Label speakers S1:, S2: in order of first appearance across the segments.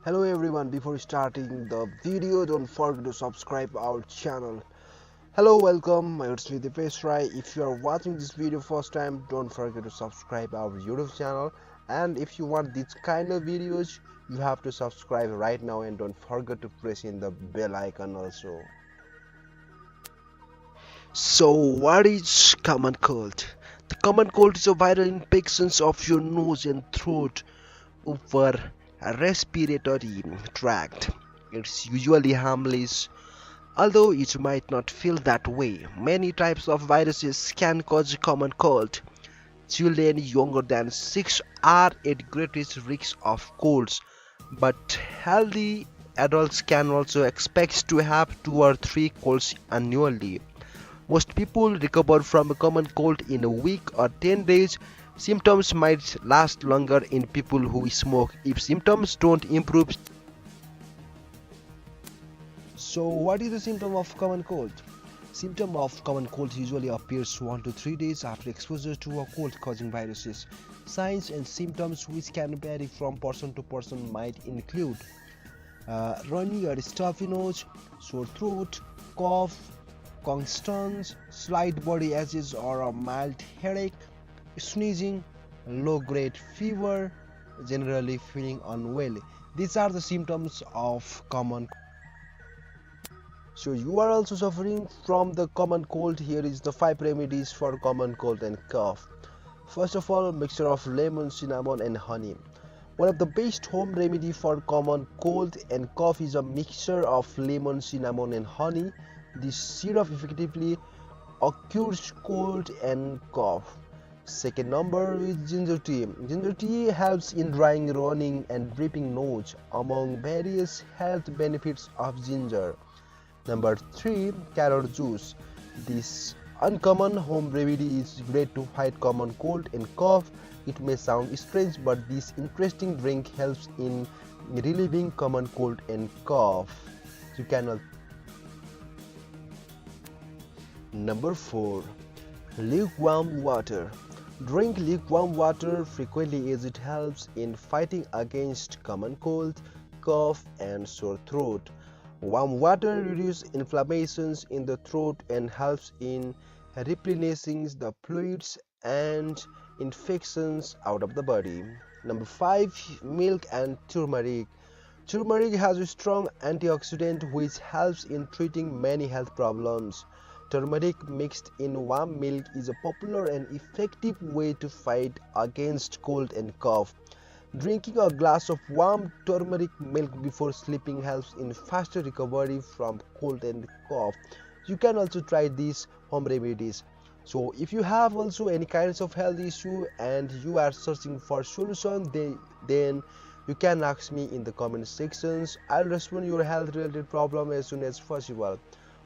S1: Hello everyone, before starting the video don't forget to subscribe our channel. Hello, welcome, it's me Dipesh Rai. If you are watching this video first time, don't forget to subscribe our YouTube channel, and if you want these kind of videos you have to subscribe right now and don't forget to press in the bell icon also. So what is common cold? The common cold is a viral infection of your nose and throat over a respiratory tract. It's usually harmless, although it might not feel that way. Many types of viruses can cause common cold. Children younger than 6 are at greatest risk of colds, but healthy adults can also expect to have 2 or 3 colds annually. Most people recover from a common cold in a week or 10 days. Symptoms might last longer in people who smoke if symptoms don't improve. So, what is the symptom of common cold? Symptom of common cold usually appears 1 to 3 days after exposure to a cold-causing viruses. Signs and symptoms, which can vary from person to person, might include runny or stuffy nose, sore throat, cough, congestion, slight body aches or a mild headache, sneezing, low-grade fever, generally feeling unwell. These are the symptoms of common. So you are also suffering from the common cold. Here is the 5 remedies for common cold and cough. First of all, mixture of lemon, cinnamon and honey. One of the best home remedy for common cold and cough is a mixture of lemon, cinnamon and honey. This syrup effectively cures cold and cough. Second number is ginger tea. Ginger tea helps in drying, running and dripping nose. Among various health benefits of ginger. Number 3, carrot juice. This uncommon home remedy is great to fight common cold and cough. It may sound strange, but this interesting drink helps in relieving common cold and cough. You can. Number 4, lukewarm water. Drink lukewarm water frequently as it helps in fighting against common cold, cough and sore throat. Warm water reduces inflammations in the throat and helps in replenishing the fluids and infections out of the body. Number 5, milk and turmeric. Turmeric has a strong antioxidant which helps in treating many health problems. Turmeric mixed in warm milk is a popular and effective way to fight against cold and cough. Drinking a glass of warm turmeric milk before sleeping helps in faster recovery from cold and cough. You can also try these home remedies. So if you have also any kinds of health issue and you are searching for solution, then you can ask me in the comment sections. I'll respond your health related problem as soon as possible.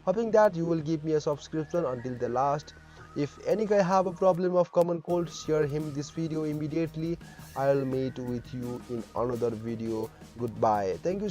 S1: Hoping that you will give me a subscription until the last. If any guy have a problem of common cold, share him this video immediately. I'll meet with you in another video. Goodbye. Thank you.